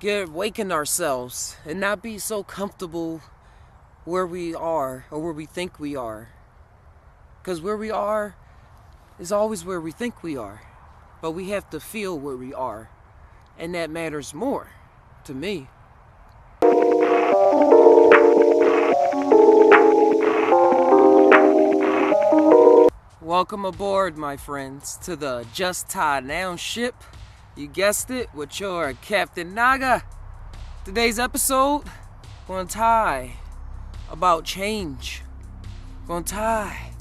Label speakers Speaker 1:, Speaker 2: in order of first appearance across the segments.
Speaker 1: awaken ourselves and not be so comfortable where we are or where we think we are. Because where we are is always where we think we are. But we have to feel where we are. And that matters more to me. Welcome aboard, my friends, to the Just Tie Down ship. You guessed it, with your Captain Naga. Today's episode, gonna tie about change. Gonna tie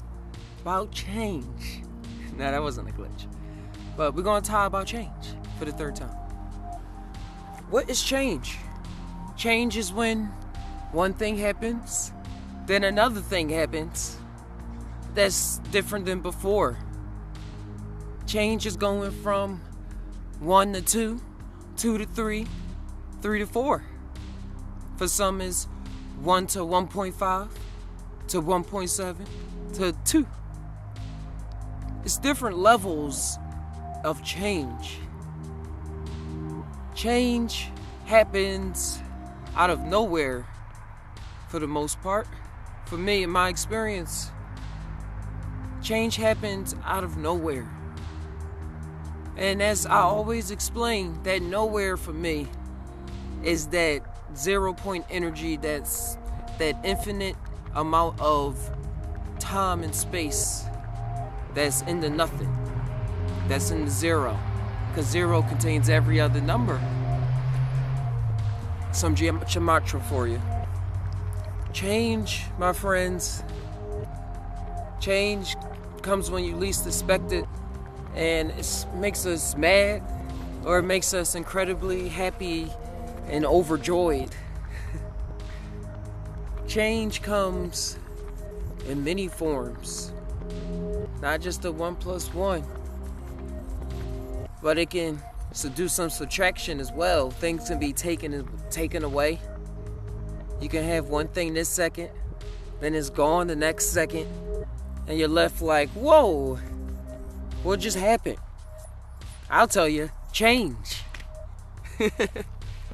Speaker 1: about change. Nah, that wasn't a glitch. But we're gonna tie about change for the third time. What is change? Change is when one thing happens, then another thing happens that's different than before. Change is going from 1 to 2, 2 to 3, 3 to 4. For some is 1 to 1.5 to 1.7 to 2. It's different levels of change. Change happens out of nowhere for the most part. For me, in my experience, change happens out of nowhere. And as I always explain, that nowhere for me is that 0 point energy, that's that infinite amount of time and space that's in the nothing, that's in the zero, because zero contains every other number. Some gematria for you. Change, my friends, change comes when you least expect it, and it makes us mad, or it makes us incredibly happy and overjoyed. Change comes in many forms, not just the 1 plus 1, but it can do some subtraction as well. Things can be taken away. You can have one thing this second, then it's gone the next second, and you're left like, whoa, what just happened? I'll tell you, change.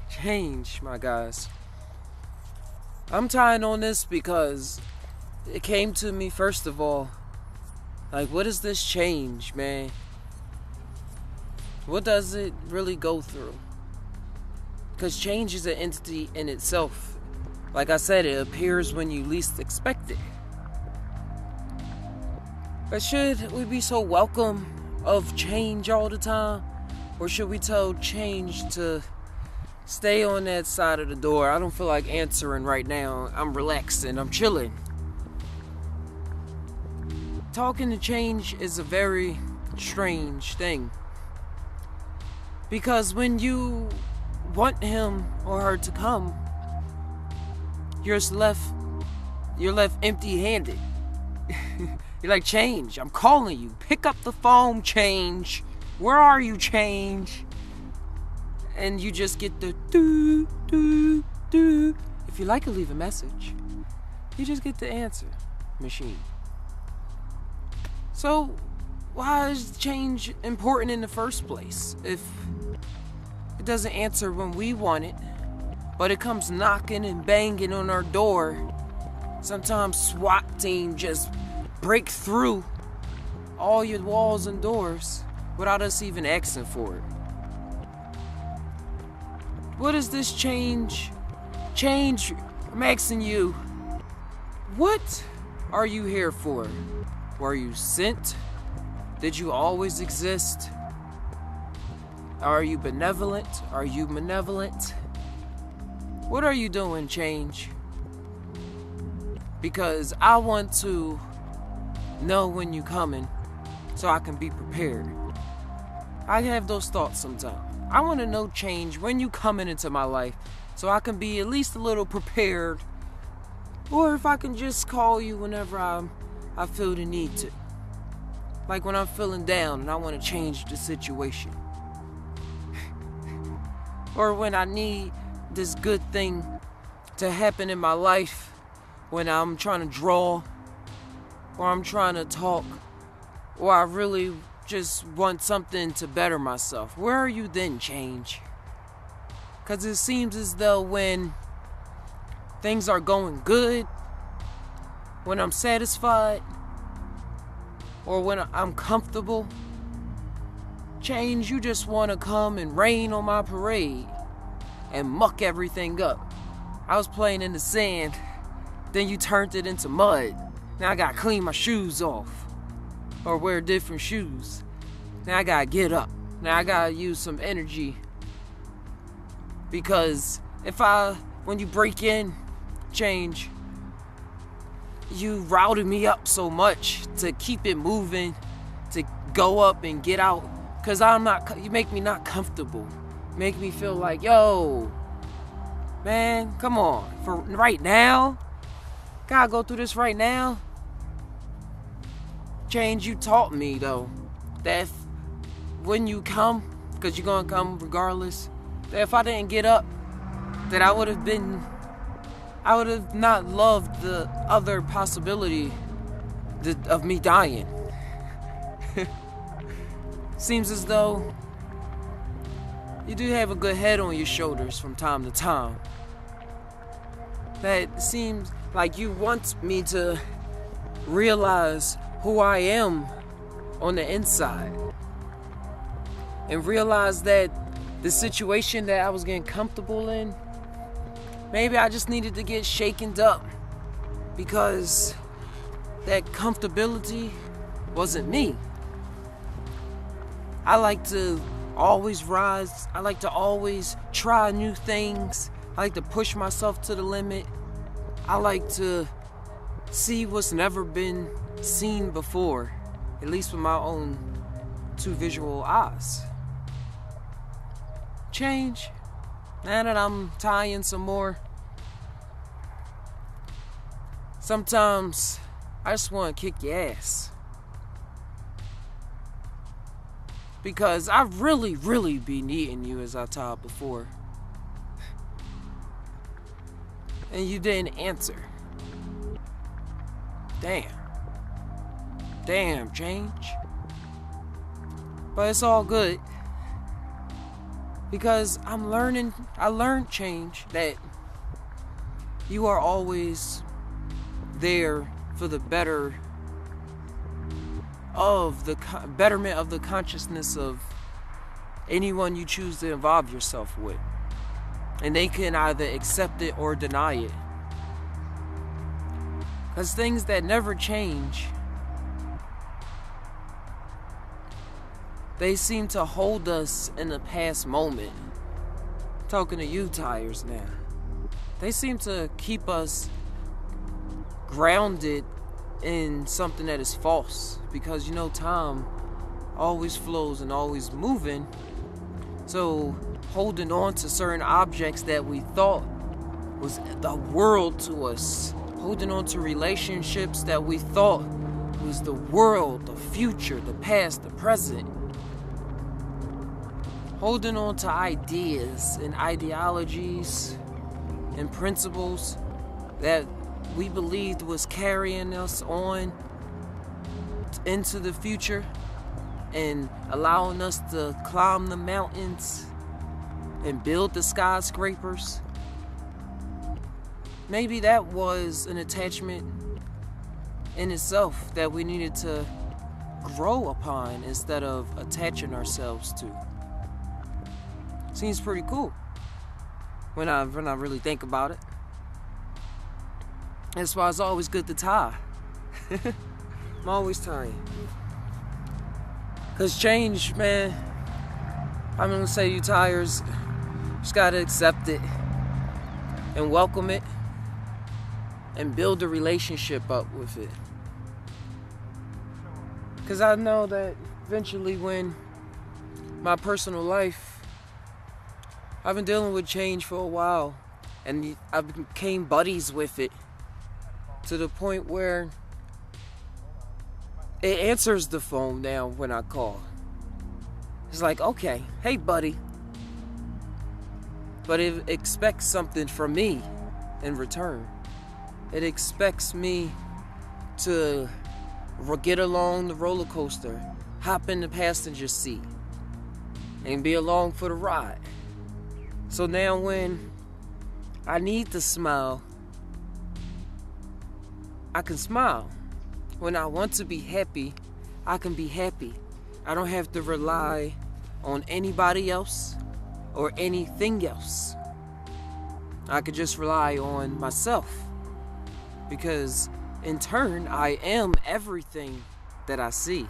Speaker 1: Change, my guys. I'm tying on this because it came to me first of all, like, what is this change, man? What does it really go through? Because change is an entity in itself. Like I said, it appears when you least expect it. But should we be so welcome of change all the time? Or should we tell change to stay on that side of the door? I don't feel like answering right now. I'm relaxing, I'm chilling. Talking to change is a very strange thing. Because when you want him or her to come, you're left empty-handed. You're like, change, I'm calling you. Pick up the phone, change. Where are you, change? And you just get the doo, doo, doo. If you like to leave a message, you just get the answer machine. So, why is change important in the first place? If it doesn't answer when we want it, but it comes knocking and banging on our door. Sometimes SWAT team just break through all your walls and doors without us even asking for it. What is this change? Change, I'm asking you, what are you here for? Were you sent? Did you always exist? Are you benevolent? Are you malevolent? What are you doing, change? Because I want to know when you're coming so I can be prepared. I have those thoughts sometimes. I want to know, change, when you coming into my life so I can be at least a little prepared, or if I can just call you whenever I feel the need to. Like when I'm feeling down and I want to change the situation. Or when I need this good thing to happen in my life, when I'm trying to draw, or I'm trying to talk, or I really just want something to better myself. Where are you then, change? Because it seems as though when things are going good, when I'm satisfied, or when I'm comfortable, change, you just want to come and rain on my parade and muck everything up. I was playing in the sand, then you turned it into mud. Now I gotta clean my shoes off or wear different shoes. Now I gotta get up. Now I gotta use some energy, because when you break in, change, you routed me up so much to keep it moving, to go up and get out, because you make me not comfortable. Make me feel like, yo, man, come on, for right now, gotta go through this right now. Change, you taught me though, that when you come, because you're gonna come regardless, that if I didn't get up, that I would have not loved the other possibility of me dying. Seems as though you do have a good head on your shoulders from time to time. That seems like you want me to realize who I am on the inside, and realize that the situation that I was getting comfortable in, maybe I just needed to get shaken up, because that comfortability wasn't me. I like to always rise. I like to always try new things. I like to push myself to the limit. I like to see what's never been seen before, at least with my own two visual eyes. Change. Now that I'm tying some more, sometimes I just want to kick your ass. Because I really be needing you as I tied before. And you didn't answer. Damn, change. But it's all good. Because I learned, change, that you are always there for the betterment of the consciousness of anyone you choose to involve yourself with. And they can either accept it or deny it. Because things that never change, they seem to hold us in the past moment. I'm talking to you, Tai'ers, now. They seem to keep us grounded in something that is false, because time always flows and always moving. So holding on to certain objects that we thought was the world to us, holding on to relationships that we thought was the world, the future, the past, the present, holding on to ideas and ideologies and principles that we believed was carrying us on into the future and allowing us to climb the mountains and build the skyscrapers. Maybe that was an attachment in itself that we needed to grow upon instead of attaching ourselves to. Seems pretty cool when I really think about it. That's why it's always good to tie. I'm always tying. Cause change, man, I'm gonna say you Tai'ers just gotta accept it and welcome it and build a relationship up with it. Cause I know that eventually, when my personal life, I've been dealing with change for a while, and I became buddies with it to the point where it answers the phone now when I call. It's like, okay, hey buddy. But it expects something from me in return. It expects me to get along the roller coaster, hop in the passenger seat, and be along for the ride. So now when I need to smile, I can smile. When I want to be happy, I can be happy. I don't have to rely on anybody else or anything else. I could just rely on myself, because in turn, I am everything that I see.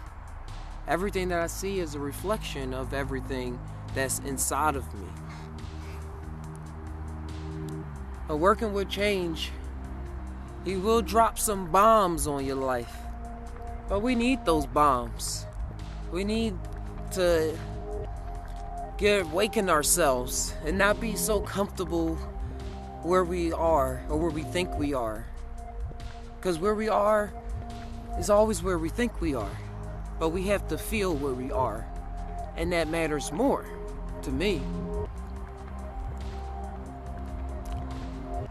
Speaker 1: Everything that I see is a reflection of everything that's inside of me. But working with change, he will drop some bombs on your life. But we need those bombs. We need to awaken ourselves and not be so comfortable where we are or where we think we are. Because where we are is always where we think we are. But we have to feel where we are. And that matters more to me.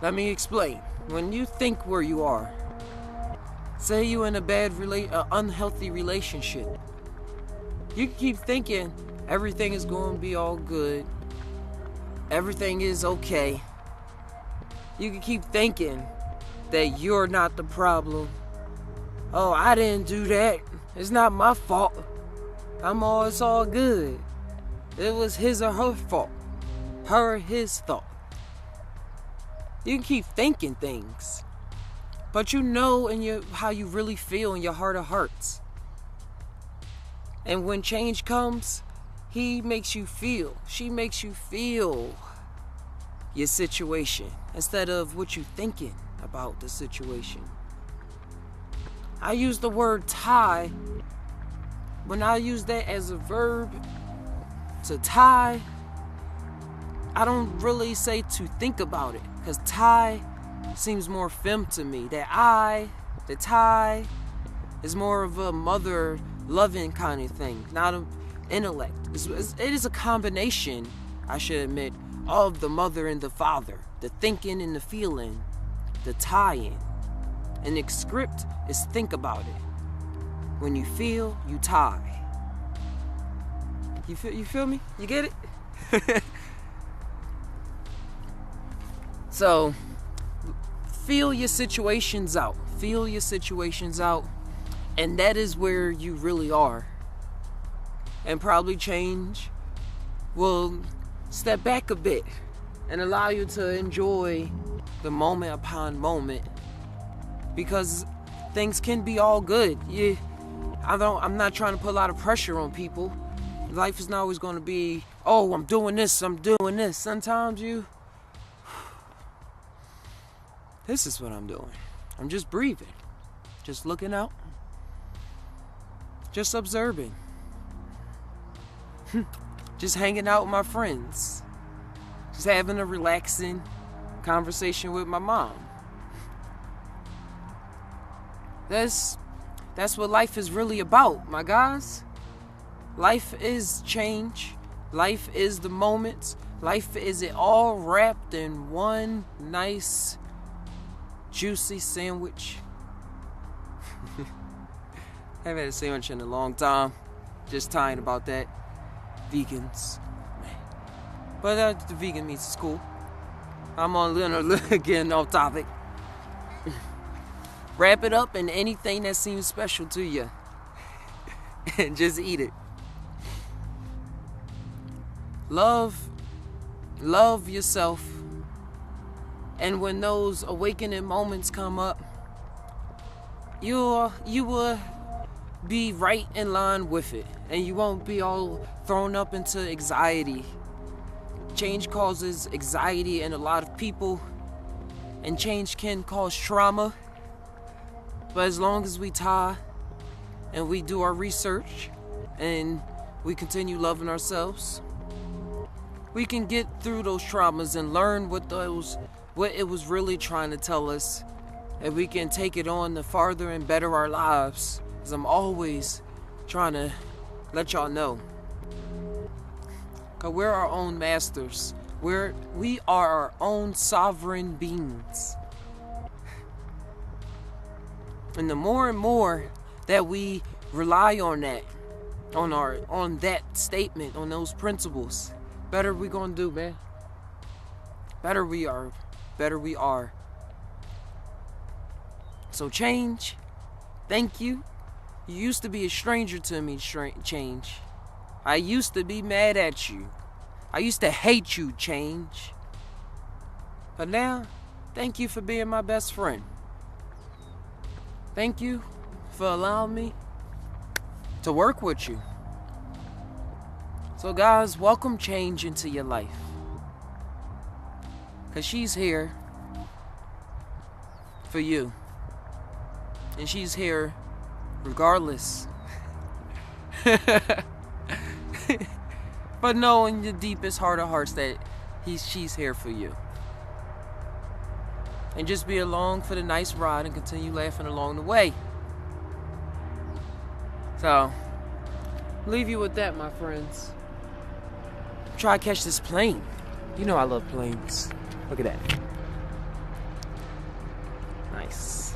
Speaker 1: Let me explain. When you think where you are, say you in a unhealthy relationship, you can keep thinking everything is going to be all good. Everything is okay. You can keep thinking that you're not the problem. Oh, I didn't do that. It's not my fault. It's all good. It was his or her fault. Her or his thought. You can keep thinking things, but you know how you really feel in your heart of hearts. And when change comes, she makes you feel your situation instead of what you're thinking about the situation. I use the word tie. When I use that as a verb, to tie, I don't really say to think about it, because tie seems more femme to me. The tie is more of a mother loving kind of thing, not an intellect. It is a combination, I should admit, of the mother and the father, the thinking and the feeling, the tying. And the script is think about it. When you feel, you tie. You feel me? You get it? So, feel your situations out. Feel your situations out. And that is where you really are. And probably change will step back a bit and allow you to enjoy the moment upon moment. Because things can be all good. I'm not trying to put a lot of pressure on people. Life is not always going to be, oh, I'm doing this. Sometimes this is what I'm doing. I'm just breathing. Just looking out. Just observing. Just hanging out with my friends. Just having a relaxing conversation with my mom. That's what life is really about, my guys. Life is change. Life is the moments. Life is it all wrapped in one nice, juicy sandwich. Haven't had a sandwich in a long time. Just tired about that. Vegans. But the vegan meats is cool. I'm on getting off topic. Wrap it up in anything that seems special to you. And just eat it. Love yourself. And when those awakening moments come up, you will be right in line with it. And you won't be all thrown up into anxiety. Change causes anxiety in a lot of people. And change can cause trauma. But as long as we tie and we do our research and we continue loving ourselves, we can get through those traumas and learn what it was really trying to tell us, and we can take it on to farther and better our lives. Because I'm always trying to let y'all know. Because we're our own masters. We are our own sovereign beings. And the more and more that we rely on that, on that statement, on those principles, better we gonna do, man. better we are, better we are. So change, thank you. You used to be a stranger to me, change. I used to be mad at you. I used to hate you, change. But now, thank you for being my best friend. Thank you for allowing me to work with you. So guys, welcome change into your life. Because she's here for you. And she's here regardless. But know in your deepest heart of hearts that she's here for you. And just be along for the nice ride and continue laughing along the way. So, leave you with that, my friends. Try to catch this plane. You know I love planes. Look at that. Nice.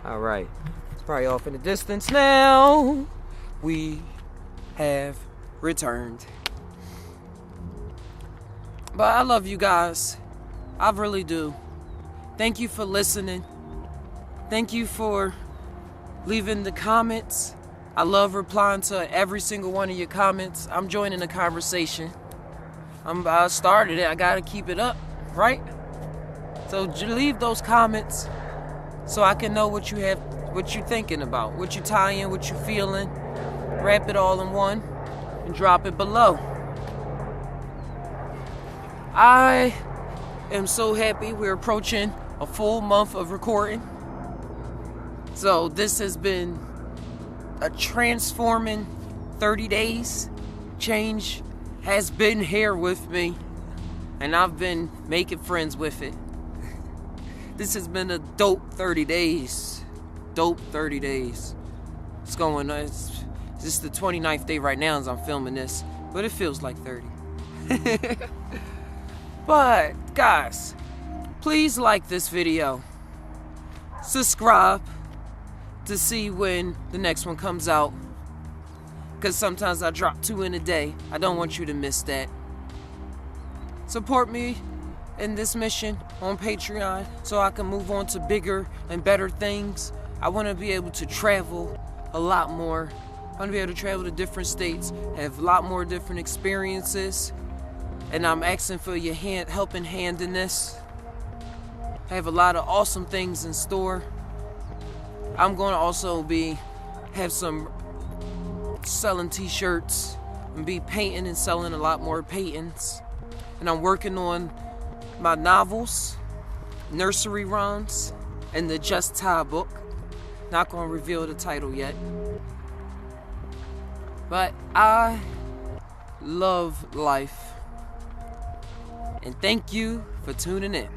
Speaker 1: Alright. It's probably off in the distance now. We have returned. But I love you guys. I really do. Thank you for listening. Thank you for leaving the comments. I love replying to every single one of your comments. I'm joining the conversation. I started it. I gotta keep it up, right? So leave those comments so I can know what you're thinking about, what you're tying, what you're feeling. Wrap it all in one and drop it below. I am so happy we're approaching a full month of recording. So this has been a transforming 30 days. Change has been here with me, and I've been making friends with it. This has been a dope 30 days. Dope 30 days. It's going on. This is the 29th day right now as I'm filming this, but it feels like 30. But, guys, please like this video. Subscribe to see when the next one comes out. Because sometimes I drop 2 in a day. I don't want you to miss that. Support me in this mission on Patreon so I can move on to bigger and better things. I want to be able to travel a lot more. I want to be able to travel to different states, have a lot more different experiences. And I'm asking for your helping hand in this. I have a lot of awesome things in store. I'm going to also have some selling t-shirts and be painting and selling a lot more paintings. And I'm working on my novels, nursery rhymes, and the Just Tai book. Not going to reveal the title yet. But I love life. And thank you for tuning in.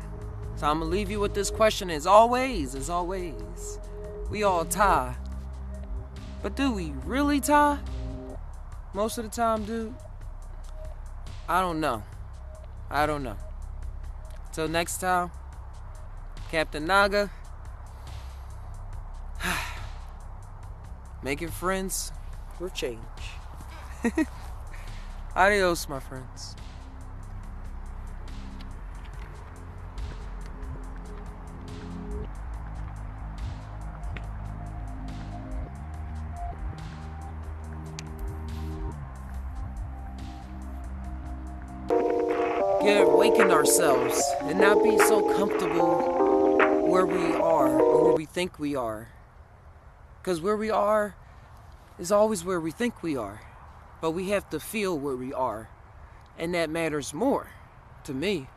Speaker 1: So I'm going to leave you with this question as always. We all tie. But do we really tie? Most of the time, dude? I don't know. Till next time, Captain Naga. Making friends with change. Adios, my friends. Awaken ourselves and not be so comfortable where we are or where we think we are. Because where we are is always where we think we are. But we have to feel where we are. And that matters more to me.